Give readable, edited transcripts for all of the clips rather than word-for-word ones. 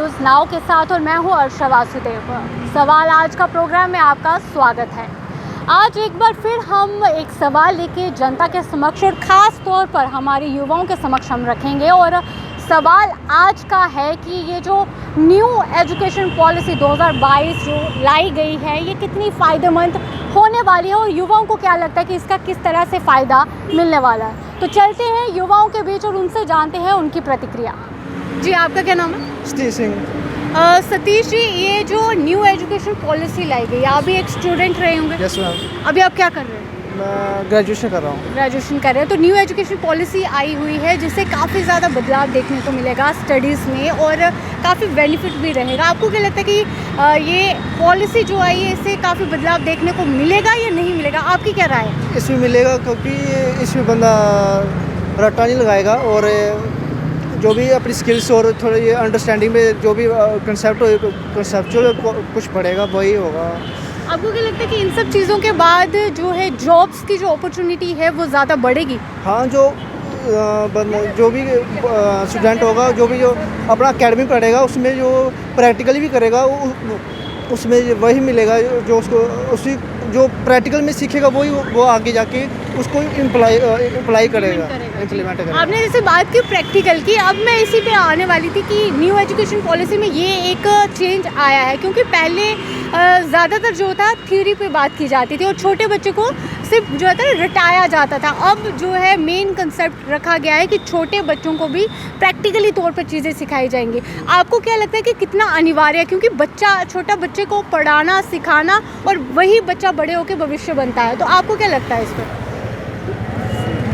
News now के साथ और मैं हूं अर्षा वासुदेव। सवाल आज का प्रोग्राम में आपका स्वागत है। आज एक बार फिर हम एक सवाल लेके जनता के समक्ष और ख़ास तौर पर हमारे युवाओं के समक्ष हम रखेंगे। और सवाल आज का है कि ये जो न्यू एजुकेशन पॉलिसी 2022 जो लाई गई है ये कितनी फ़ायदेमंद होने वाली है और युवाओं को क्या लगता है कि इसका किस तरह से फ़ायदा मिलने वाला है। तो चलते हैं युवाओं के बीच और उनसे जानते हैं उनकी प्रतिक्रिया। जी, आपका क्या नाम है? सतीश सिंह। सतीश जी, ये जो न्यू एजुकेशन पॉलिसी लाई गई, आप भी एक स्टूडेंट रहे होंगे। Yes ma'am. अभी आप क्या कर रहे हैं? मैं ग्रेजुएशन कर रहा हूँ। ग्रेजुएशन कर रहे हैं। तो न्यू एजुकेशन पॉलिसी आई हुई है जिससे काफ़ी ज़्यादा बदलाव देखने को मिलेगा स्टडीज़ में और काफ़ी बेनिफिट भी रहेगा। आपको क्या लगता है कि ये पॉलिसी जो आई है इससे काफ़ी बदलाव देखने को मिलेगा या नहीं मिलेगा? आपकी क्या राय है? इसमें मिलेगा क्योंकि इसमें बंदा रट्टा नहीं लगाएगा और जो भी अपनी स्किल्स और थोड़ी ये अंडरस्टैंडिंग में जो भी कंसेप्चुअल कुछ पड़ेगा वही होगा। आपको क्या लगता है कि इन सब चीज़ों के बाद जो है जॉब्स की जो अपॉर्चुनिटी है वो ज़्यादा बढ़ेगी? हाँ, जो भी स्टूडेंट होगा, जो अपना अकेडमी पढ़ेगा उसमें जो प्रैक्टिकली भी करेगा उसमें वही मिलेगा जो उसको उसी जो प्रैक्टिकल में सीखेगा वो आगे जाके उसको अप्लाई करेगा, इम्प्लीमेंट करेगा। आपने जैसे बात की प्रैक्टिकल की, अब मैं इसी पे आने वाली थी कि न्यू एजुकेशन पॉलिसी में ये एक चेंज आया है क्योंकि पहले ज़्यादातर जो था थ्योरी पे बात की जाती थी और छोटे बच्चे को सिर्फ जो था रटाया जाता था। अब जो है मेन कंसेप्ट रखा गया है कि छोटे बच्चों को भी प्रैक्टिकली तौर पर चीज़ें सिखाई जाएंगी। आपको क्या लगता है कि कितना अनिवार्य है? क्योंकि छोटा बच्चे को पढ़ाना सिखाना और वही बच्चा बड़े होकर भविष्य बनता है। तो आपको क्या लगता है इस पर?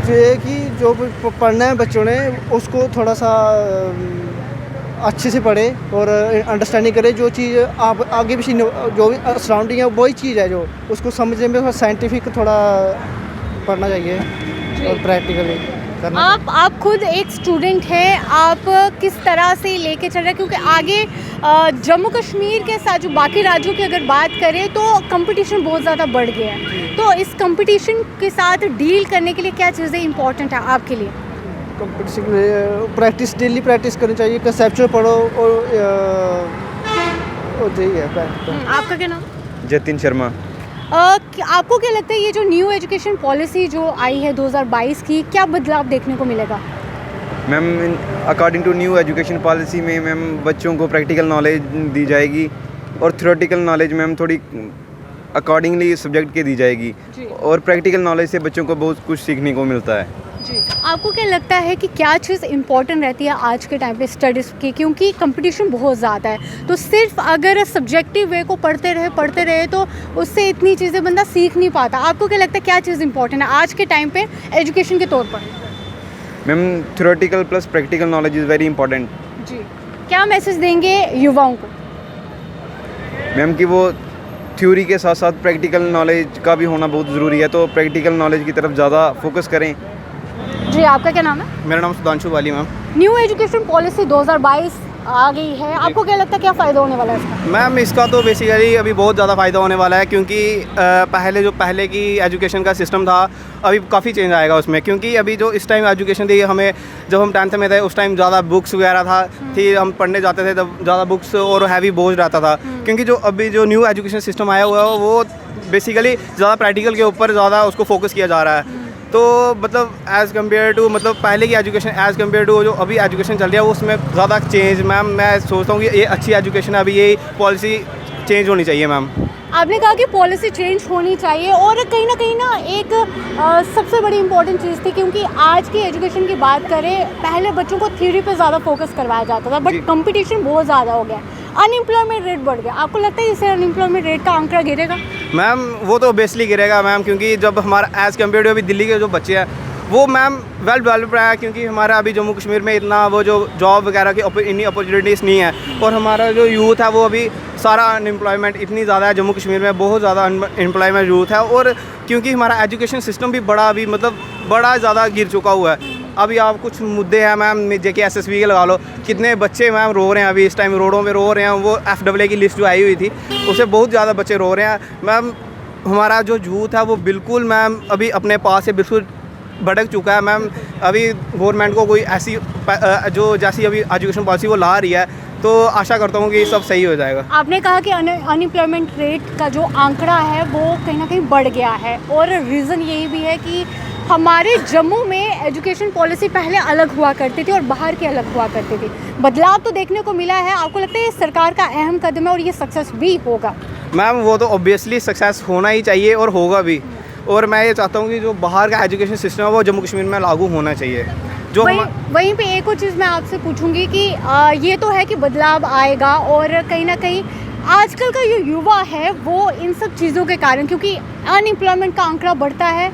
ये कि जो पढ़ना है बच्चों ने उसको थोड़ा सा अच्छे से पढ़े और अंडरस्टैंडिंग करे। जो चीज़ आप आगे भी जो भी सराउंडिंग है वही चीज़ है जो उसको समझने में साइंटिफिक थोड़ा पढ़ना चाहिए और प्रैक्टिकली करना। आप खुद एक स्टूडेंट हैं, आप किस तरह से लेके चल रहे हैं? क्योंकि आगे जम्मू कश्मीर के साथ जो बाकी राज्यों की अगर बात करें तो कंपटीशन बहुत ज़्यादा बढ़ गया है। तो इस कंपटीशन के साथ डील करने के लिए क्या चीज़ें इंपॉर्टेंट है आपके लिए? कंपटीशन डेली प्रैक्टिस करनी चाहिए, कंसेप्चुअल पढ़ो और यही है। आपका क्या नाम? जतिन शर्मा। आपको क्या लगता है ये जो न्यू एजुकेशन पॉलिसी जो आई है 2022 की, क्या बदलाव देखने को मिलेगा? Ma'am, according to new education policy में मैम बच्चों को प्रैक्टिकल नॉलेज दी जाएगी और थ्योरेटिकल नॉलेज मैम थोड़ी अकॉर्डिंगली सब्जेक्ट के दी जाएगी और प्रैक्टिकल नॉलेज से बच्चों को बहुत कुछ सीखने को मिलता है। जी, आपको क्या लगता है कि क्या चीज़ इम्पॉर्टेंट रहती है आज के टाइम पे स्टडीज़ की? क्योंकि कंपटीशन बहुत ज़्यादा है, तो सिर्फ अगर सब्जेक्टिव वे को पढ़ते रहे तो उससे इतनी चीज़ें बंदा सीख नहीं पाता। आपको क्या लगता है क्या चीज़ इम्पॉर्टेंट है आज के टाइम पे एजुकेशन के तौर पर? Ma'am, theoretical plus practical knowledge is very important. जी, क्या मैसेज देंगे युवाओं को? मैम कि वो थ्योरी के साथ साथ प्रैक्टिकल नॉलेज का भी होना बहुत ज़रूरी है, तो प्रैक्टिकल नॉलेज की तरफ ज़्यादा फोकस करें। जी, आपका क्या नाम है? मेरा नाम सुधांशु वाली मैम। न्यू एजुकेशन पॉलिसी 2022 आ गई है, आपको क्या लगता है क्या फ़ायदा होने वाला है इसका? मैम, इसका तो बेसिकली अभी बहुत ज़्यादा फ़ायदा होने वाला है क्योंकि पहले की एजुकेशन का सिस्टम था अभी काफ़ी चेंज आएगा उसमें। क्योंकि अभी जो इस टाइम एजुकेशन थी हमें, जब हम 10th में थे उस टाइम ज़्यादा बुक्स वगैरह थी, हम पढ़ने जाते थे तब ज़्यादा बुक्स और हैवी बोझ रहता था। क्योंकि जो अभी जो न्यू एजुकेशन सिस्टम आया हुआ है वो बेसिकली ज़्यादा प्रैक्टिकल के ऊपर ज़्यादा उसको फोकस किया जा रहा है। तो मतलब एज़ कम्पेयर टू पहले की एजुकेशन एज़ कम्पेयर टू जो अभी एजुकेशन चल रही है उसमें ज़्यादा चेंज मैम मैं सोचता हूँ कि ये अच्छी एजुकेशन है। अभी ये पॉलिसी चेंज होनी चाहिए मैम। आपने कहा कि पॉलिसी चेंज होनी चाहिए और कहीं ना एक सबसे बड़ी इंपॉर्टेंट चीज़ थी क्योंकि आज की एजुकेशन की बात करें, पहले बच्चों को थ्योरी पे ज़्यादा फोकस करवाया जाता था, बट कंपटीशन बहुत ज़्यादा हो गया, अनएम्प्लॉयमेंट रेट बढ़ गया। आपको लगता है इससे अनएम्प्लॉयमेंट रेट का आंकड़ा गिरेगा? मैम, वो तो बेसिकली गिरेगा मैम, क्योंकि जब हमारा एज़ कम्पेयर टू अभी दिल्ली के जो बच्चे हैं वो मैम वेल डेवलप्ड है। क्योंकि हमारा अभी जम्मू कश्मीर में इतना वो जो जॉब वगैरह की इतनी अपॉर्चुनिटीज़ नहीं है और हमारा जो यूथ है वो अभी सारा अनएम्प्लॉयमेंट इतनी ज़्यादा है जम्मू कश्मीर में, बहुत ज़्यादा अनएम्प्लॉयमेंट यूथ है। और क्योंकि हमारा एजुकेशन सिस्टम भी बड़ा अभी बड़ा ज़्यादा गिर चुका हुआ है। अभी आप कुछ मुद्दे हैं मैम, JKSSB के लगा लो, कितने बच्चे मैम रो रहे हैं अभी इस टाइम रोडों में रो रहे हैं। वो FAA की लिस्ट जो आई हुई थी उससे बहुत ज़्यादा बच्चे रो रहे हैं मैम। हमारा जो यूथ है वो बिल्कुल मैम अभी अपने पास से बिल्कुल भटक चुका है मैम। अभी गवर्नमेंट को कोई ऐसी जो जैसी अभी एजुकेशन पॉलिसी वो ला रही है तो आशा करता हूँ कि ये सब सही हो जाएगा। आपने कहा कि अनएम्प्लॉयमेंट रेट का जो आंकड़ा है वो कहीं ना कहीं बढ़ गया है, और रीज़न यही भी है कि हमारे जम्मू में एजुकेशन पॉलिसी पहले अलग हुआ करती थी और बाहर की अलग हुआ करती थी। बदलाव तो देखने को मिला है, आपको लगता है ये सरकार का अहम कदम है और ये सक्सेस भी होगा? मैम वो तो ऑब्वियसली सक्सेस होना ही चाहिए और होगा भी, और मैं ये चाहता हूँ कि जो बाहर का एजुकेशन सिस्टम है वो जम्मू कश्मीर में लागू होना चाहिए। जो वहीं पे एक और चीज़ मैं आपसे पूछूंगी कि ये तो है कि बदलाव आएगा, और कहीं ना कहीं आजकल का जो युवा है वो इन सब चीज़ों के कारण, क्योंकि अनएम्प्लॉयमेंट का आंकड़ा बढ़ता है,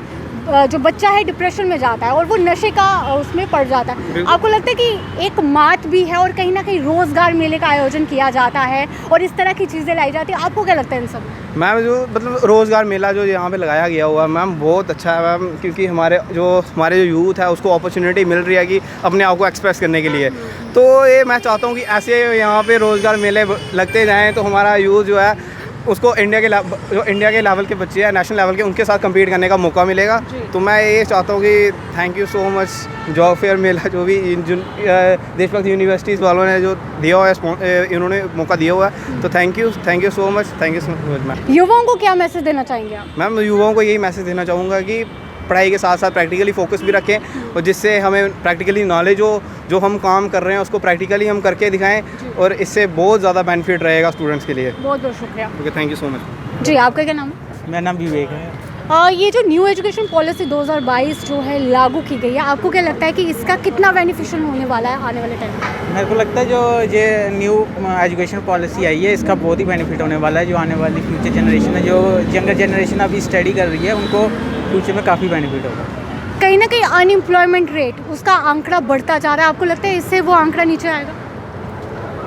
जो बच्चा है डिप्रेशन में जाता है और वो नशे का उसमें पड़ जाता है। आपको लगता है कि एक मात भी है और कहीं ना कहीं रोज़गार मेले का आयोजन किया जाता है और इस तरह की चीज़ें लाई जाती है, आपको क्या लगता है इन सब? मैम जो मतलब रोज़गार मेला जो यहाँ पे लगाया गया हुआ है मैम, बहुत अच्छा है मैम, क्योंकि हमारे जो यूथ है उसको अपॉर्चुनिटी मिल रही है कि अपने आप को एक्सप्रेस करने के लिए। तो ये मैं चाहता हूँ कि ऐसे यहाँ पे रोज़गार मेले लगते जाएँ तो हमारा यूथ जो है उसको जो इंडिया के लेवल के बच्चे हैं, नेशनल लेवल के, उनके साथ कम्पीट करने का मौका मिलेगा। तो मैं ये चाहता हूँ कि thank you so much job fair मेला जो भी देशभक्त यूनिवर्सिटीज़ वालों ने जो दिया हुआ है, इन्होंने मौका दिया हुआ है, तो thank you so much ma'am. युवाओं को क्या मैसेज देना चाहेंगे आप? मैम युवाओं को यही मैसेज देना चाहूँगा कि पढ़ाई के साथ साथ प्रैक्टिकली फोकस भी रखें, और जिससे हमें प्रैक्टिकली नॉलेज हो, जो हम काम कर रहे हैं उसको प्रैक्टिकली हम करके दिखाएं, और इससे बहुत ज़्यादा बेनिफिट रहेगा स्टूडेंट्स के लिए। बहुत बहुत शुक्रिया। Okay, thank you so much. जी, आपका क्या नाम है? मेरा नाम विवेक है। ये जो न्यू एजुकेशन पॉलिसी 2022 जो है लागू की गई है, आपको क्या लगता है कि इसका कितना बेनिफिशियल होने वाला है आने वाले टाइम में? मेरे को लगता है जो ये न्यू एजुकेशन पॉलिसी आई है इसका बहुत ही बेनिफिट होने वाला है। जो आने वाली फ्यूचर जनरेशन है, जो यंगर जनरेशन अभी स्टडी कर रही है, उनको फ्यूचर में काफ़ी बेनिफिट होगा। कहीं ना कहीं अनएम्प्लॉयमेंट रेट उसका आंकड़ा बढ़ता जा रहा है, आपको लगता है इससे वो आंकड़ा नीचे आएगा?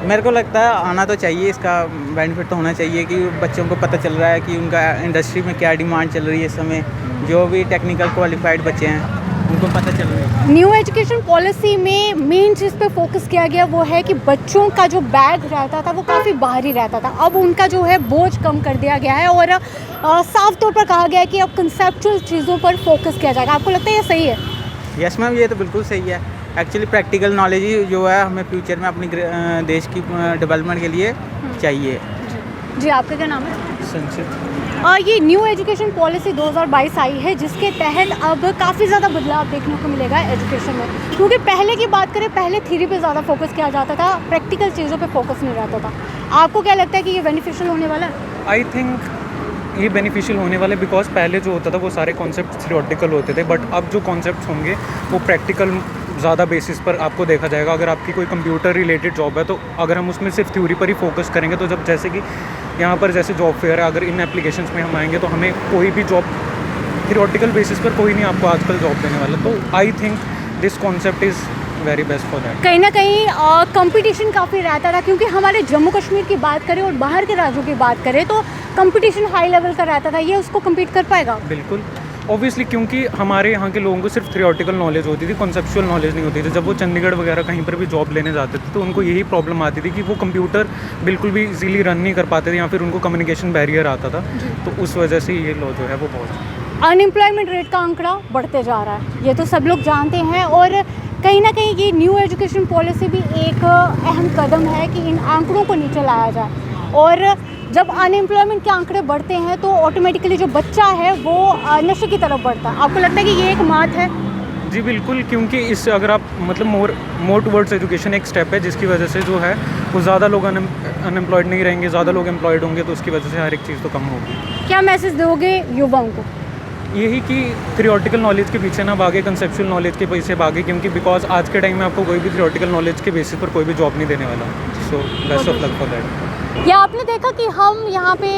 मेरे को लगता है आना तो चाहिए, इसका बेनिफिट तो होना चाहिए कि बच्चों को पता चल रहा है कि उनका इंडस्ट्री में क्या डिमांड चल रही है इस समय। जो भी टेक्निकल क्वालिफाइड बच्चे हैं उनको पता चल रहा है। न्यू एजुकेशन पॉलिसी में मेन चीज़ पे फोकस किया गया वो है कि बच्चों का जो बैग रहता था वो काफ़ी बाहरी रहता था, अब उनका जो है बोझ कम कर दिया गया है, और साफ तौर पर कहा गया है कि अब कंसेप्चुअल चीज़ों पर फोकस किया जाएगा। आपको लगता है ये सही है? यस मैम, ये तो बिल्कुल सही है। एक्चुअली प्रैक्टिकल नॉलेज ही जो है हमें फ्यूचर में अपनी देश की डेवलपमेंट के लिए चाहिए। जी, आपका क्या नाम है? संक्षिप्त। ये न्यू एजुकेशन पॉलिसी 2022 आई है, जिसके तहत अब काफ़ी ज़्यादा बदलाव देखने को मिलेगा एजुकेशन में, क्योंकि पहले की बात करें, पहले थ्योरी पे ज़्यादा फोकस किया जाता था, प्रैक्टिकल चीज़ों पे फोकस नहीं रहता था। आपको क्या लगता है कि ये बेनिफिशियल होने वाला है? आई थिंक ये बेनिफिशियल होने वाला है, बिकॉज पहले जो होता था वो सारे कॉन्सेप्ट थ्योरेटिकल होते थे, बट अब जो कॉन्सेप्ट्स होंगे वो प्रैक्टिकल ज़्यादा बेसिस पर आपको देखा जाएगा। अगर आपकी कोई कंप्यूटर रिलेटेड जॉब है तो अगर हम उसमें सिर्फ थ्योरी पर ही फोकस करेंगे, तो जब जैसे कि यहाँ पर जैसे जॉब फेयर है, अगर इन एप्लीकेशंस में हम आएंगे तो हमें कोई भी जॉब थ्योरेटिकल बेसिस पर कोई नहीं आपको आजकल जॉब देने वाला। तो I think this concept is very best for that. कहीं ना कहीं कंपटीशन काफ़ी रहता था, क्योंकि हमारे जम्मू कश्मीर की बात करें और बाहर के राज्यों की बात करें तो कंपटीशन हाई लेवल का रहता था, ये उसको कम्पीट कर पाएगा? बिल्कुल, ऑब्वियसली, क्योंकि हमारे यहाँ के लोगों को सिर्फ थ्योरेटिकल नॉलेज होती थी, कॉन्सेप्चुअल नॉलेज नहीं होती थी। जब वो चंडीगढ़ वगैरह कहीं पर भी जॉब लेने जाते थे तो उनको यही प्रॉब्लम आती थी कि वो कंप्यूटर बिल्कुल भी इजीली रन नहीं कर पाते थे, या फिर उनको कम्युनिकेशन बैरियर आता था। तो उस वजह से ये लॉ जो है वो बहुत अनएम्प्लॉयमेंट रेट का आंकड़ा बढ़ते जा रहा है, ये तो सब लोग जानते हैं, और कहीं ना कहीं ये न्यू एजुकेशन पॉलिसी भी एक अहम कदम है कि इन आंकड़ों को नीचे लाया जाए। और जब अनएम्प्लॉयमेंट के आंकड़े बढ़ते हैं तो ऑटोमेटिकली जो बच्चा है वो नशे की तरफ बढ़ता है। आपको लगता है कि ये एक मात है? जी बिल्कुल, क्योंकि इससे अगर आप मतलब मोर टुवर्ड्स एजुकेशन एक स्टेप है, जिसकी वजह से जो है वो ज़्यादा लोग अनएम्प्लॉयड नहीं रहेंगे, ज़्यादा लोग एम्प्लॉयड होंगे, तो उसकी वजह से हर एक चीज़ तो कम होगी। क्या मैसेज दोगे युवाओं को? यही कि थ्योरेटिकल नॉलेज के पीछे ना भागे, कंसेप्चुअल नॉलेज के पीछे भागे, क्योंकि बिकॉज आज के टाइम में आपको कोई भी थ्योरेटिकल नॉलेज के बेसिस पर कोई भी जॉब नहीं देने वाला। So best of luck for that. या आपने देखा कि हम यहाँ पे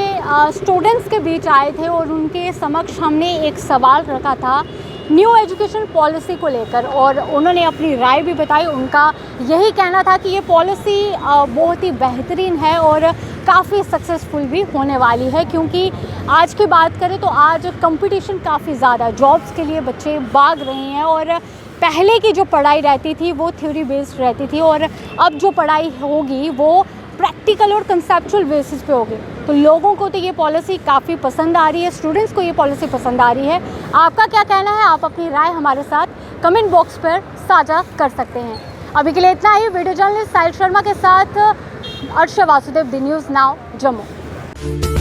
स्टूडेंट्स के बीच आए थे और उनके समक्ष हमने एक सवाल रखा था न्यू एजुकेशन पॉलिसी को लेकर, और उन्होंने अपनी राय भी बताई। उनका यही कहना था कि ये पॉलिसी बहुत ही बेहतरीन है और काफ़ी सक्सेसफुल भी होने वाली है, क्योंकि आज की बात करें तो आज कंपटीशन काफ़ी ज़्यादा, जॉब्स के लिए बच्चे भाग रहे हैं, और पहले की जो पढ़ाई रहती थी वो थ्योरी बेस्ड रहती थी, और अब जो पढ़ाई होगी वो प्रैक्टिकल और कंसेप्चुअल बेसिस पे होगी। तो लोगों को तो ये पॉलिसी काफ़ी पसंद आ रही है, स्टूडेंट्स को ये पॉलिसी पसंद आ रही है। आपका क्या कहना है? आप अपनी राय हमारे साथ कमेंट बॉक्स पर साझा कर सकते हैं। अभी के लिए इतना ही। वीडियो जर्नलिस्ट साहिल शर्मा के साथ Arsha Vasudev, the News Now, Jammu.